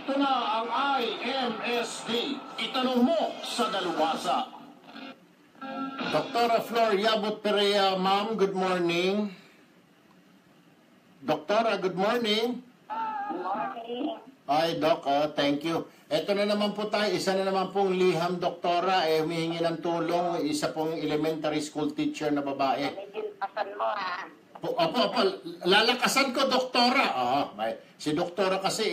Ito na ang IMSD. Itanong mo sa dalubhasa. Dr. Flor Yabut Perea, ma'am, good morning. Doktora, good morning. Good morning. Ay, Doc, thank you. Ito na naman po tayo, isa na naman pong liham, Doktora, humihingi ng tulong, isa pong elementary school teacher na babae. Nalilpasan mo, ha? Opo, lalakasan ko, Doktora. Si Doktora kasi,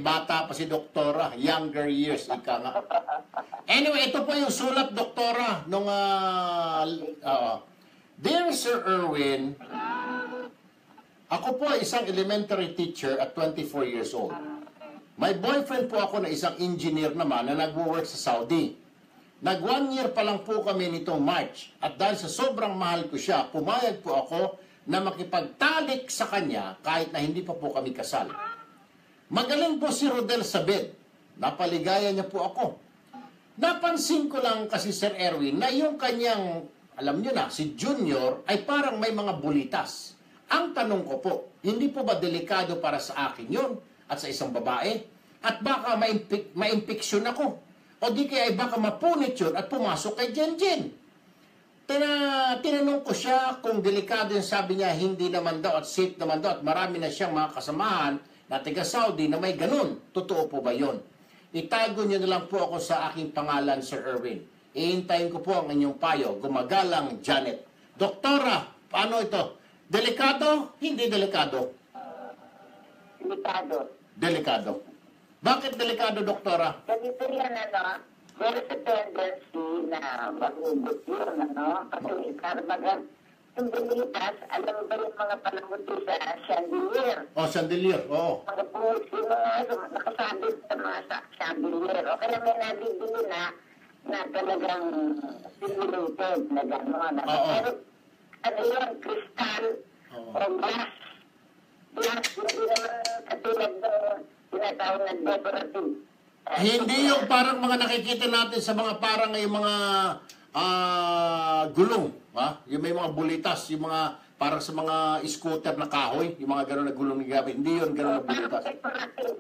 bata pa si Doktora, younger years, ika nga. Anyway, ito po yung sulat, Doktora, nung, Dear Sir Erwin, ako po ay isang elementary teacher at 24 years old. May boyfriend po ako na isang engineer naman na nagwo-work sa Saudi. Nag 1 year pa lang po kami nitong March at dahil sa sobrang mahal ko siya, pumayag po ako na makipagtalik sa kanya kahit na hindi pa po kami kasal. Magaling po si Rodel sa bed. Napaligaya niya po ako. Napansin ko lang kasi Sir Erwin na yung kanyang, alam niyo na, si Junior ay parang may mga bulitas. Ang tanong ko po, hindi po ba delikado para sa akin yun at sa isang babae? At baka ma-impeksyon ako. O di kaya ay baka mapunit yun at pumasok kay Jenjen. Tinanong ko siya kung delikado yung sabi niya, hindi naman daw at safe naman daw at marami na siyang mga kasamahan na taga Saudi na may ganun. Totoo po ba yun? Itago niyo na lang po ako sa aking pangalan, Sir Erwin. Ihintayin ko po ang inyong payo. Gumagalang Janet. Doktora, paano ito? Delikado? Hindi delikado. Delikado. Delikado. Bakit delikado, Doktora? Ganito yan, ano? There is a tendency na magugot yun, ano? Kasi karbagan, yung binitas, alam mo ba yung mga palamuti sa chandelier? Chandelier, oo. Mga pulis, yung mga nakasabit sa mga chandelier. O kaya may nabibili na talagang simulated na gano'n. Pero, ano yun, kristal o glass. Glass, hindi naman katulad ng tinatawag na decorative. Hindi yung parang mga nakikita natin sa mga parang yung mga gulong. Yung may mga bulitas, yung mga parang sa mga scooter na kahoy, yung mga gano'n na gulong na gamit. Hindi yun gano'n na bulitas. Decorative.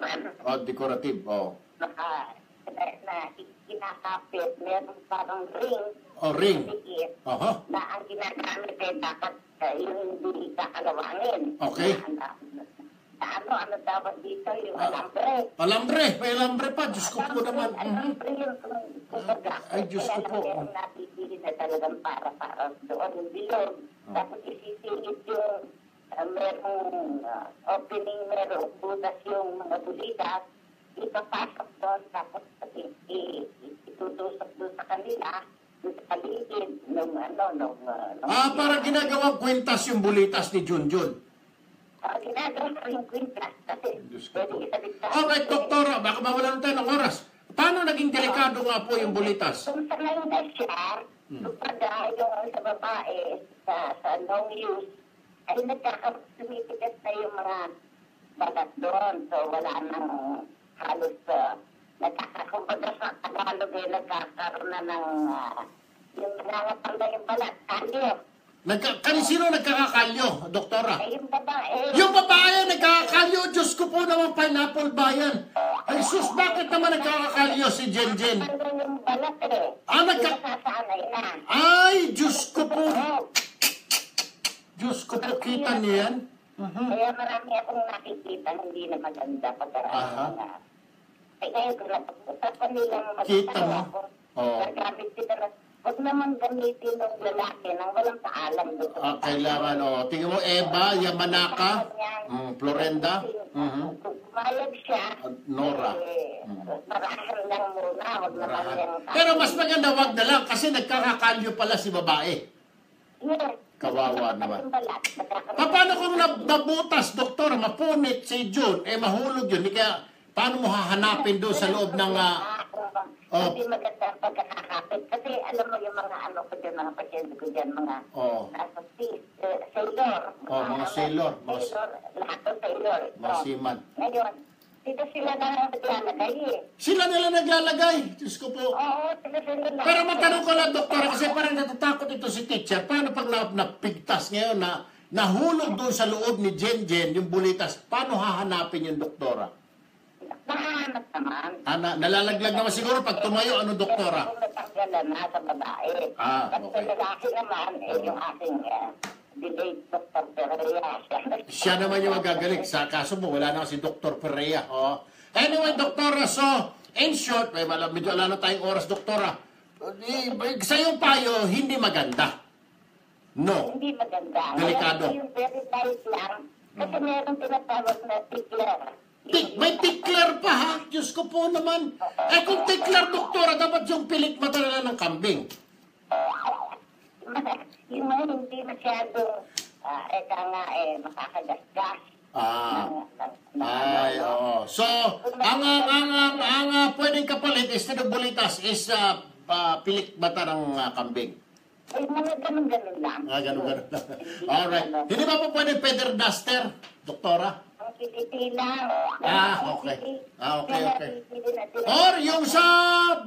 Decorative, Na kinakapit, meron parang ring. Ring. Na ang ginagamit ay dapat yung hindi kakalawangin. Okay. Ano dapat dito? Yung alambre. Alambre, may alambre pa. Diyos ko po naman. Alambre yung kumbaga. Ay, Diyos ko po. Kaya meron napipili na talagang para doon yung bilog. Tapos isisingit yung merong opening, merong butas yung mga bulitas. Ipapasok doon, tapos itutusok doon sa kanila, doon sa paligid, parang ginagawang kwintas yung bulitas ni Junjun. Ginagawa ko yung kwintas, kasi pwede isabit sa... Alright, Doktora, baka mawalan tayo ng oras. Paano naging delikado nga po yung bulitas? Kung sanay na siya, kapag yung sa babae, sa long use, ay nagkakasumitigas na yung mga balat doon, so wala nang halos kumbaga sa Tagalog ay nagkakaroon na ng yung nangangatang na yung balat, kalyo. Sino nagkakakalyo, Doktora? Yung babae. Yung babae nagkakakalyo, Diyos ko po naman, Pineapple Bayan. Ay sus, bakit naman nagkakakalyo si Jenjen? Yung balat nasasanay na. Ay, Diyos ko po. Diyos ko po, kita niyo yan? Kaya marami akong nakikita, hindi na maganda pag-aralan na. Ay ngayon, kung napag-usapan nilang kita mo? Nagamit sila na, huwag naman gamitin ng lalaki nang walang paalam doon. Kailangan, tingnan mo, Eva, Yamanaka, Florenda, Kumayag siya, Nora. marahan lang muna, huwag naman yung... Pero mas maganda, wag na lang, kasi nagkakakalyo pala si babae. Yes. Kawawa naman. Paano kung nabutas, Doktor, mapunit si June, mahulog yun, kaya paano mo hahanapin doon sa loob ng... Hindi maganda ang pagkakakapit. Kasi alam mo yung mga mga pasyente ko dyan, mga nasa sailor. Mga sailor. Lahat ng sailor. Mga seaman. Ngayon, dito sila na naglalagay Sila nila naglalagay. Diyos ko po. Oo, sila. Pero matanong ko lang, Doktor, kasi parang natatakot ito si teacher. Paano pag napigtas ngayon na nahulog doon sa loob ni Jenjen yung bulitas, paano hahanapin yung Doktora? Nahanap naman. Nalalaglag naman siguro pag tumayo, ano, doktora? Kung natanggalan na sa babae. Ah, At sa okay. lalaki naman, yung aking delayed Dr. Pereira. Siya naman yung magagaling. Sa kaso mo, wala na si Dr. Perea. Oh. Anyway, doktora, so, in short, medyo wala na tayong oras, doktora. Sa iyong payo, hindi maganda. No. Hindi maganda. Delikado. Yung very light lang. Kasi meron tinatawag na tickler. May tickler pa, ha? Diyos ko po naman. Kung tickler, doktora, dapat yung pilik mata na lang ng kambing. Yung mga hindi masyado, makakagasgas. Ay, oo. So, ang pwedeng kapalit instead of bulitas is pilik mata ng kambing. Ay, mga ganun-ganun lang. Ganun. Alright. Hindi ba po pwede feather duster, doktora? Ang kiliti lang. Okay. Okay. Or yung sa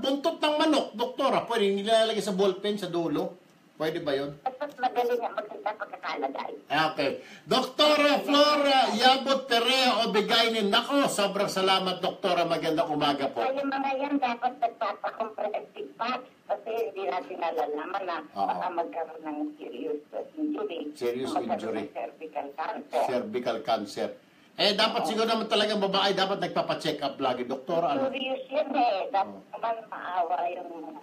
buntot ng manok, doktora, pwede nilalagay sa ballpen sa dulo. Pwede ba yun? Tapos magaling ang maganda pagkakalagay. Okay. Doktora Flora Yabot Perea Obigaynin. Nako, sobrang salamat, doktora. Magandang umaga po. Kaya mga yan dapat nagpapa-comprehensive patch kasi hindi natin nalalaman na baka magkaroon ng serious injury. Serious Magkaroon injury. ng cervical cancer. Cervical cancer. Dapat siguro naman talagang babae, dapat nagpapacheck up lagi. Doktora, ano? Serious yan eh. Dapat naman maawa yung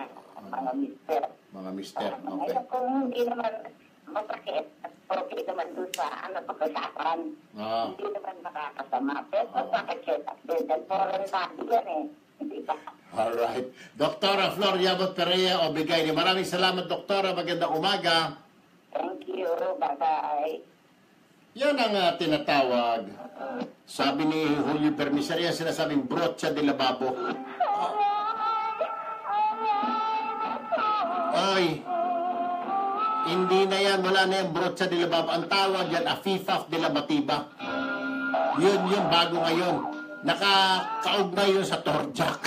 mga mister. Mga mister, okay. Ngayon kung hindi naman masakit at okay naman doon sa pag-usapan, hindi naman makakasama. Pero magpapacheck up din. Dahil foreign body yan eh. Hindi ba? Alright. Doktora Flor Yabot Perea Obigaynin. Maraming salamat, doktora. Magandang umaga. Thank you. Bye-bye. Yan ang tinatawag. Sabi ni Julio Permisaria, sinasabing brocha de lababo. Oy, hindi na yan, wala na yung brocha de lababo. Ang tawag yan, afifaf de labatiba. Yun, bago ngayon. Nakakaugnay yun sa torjak.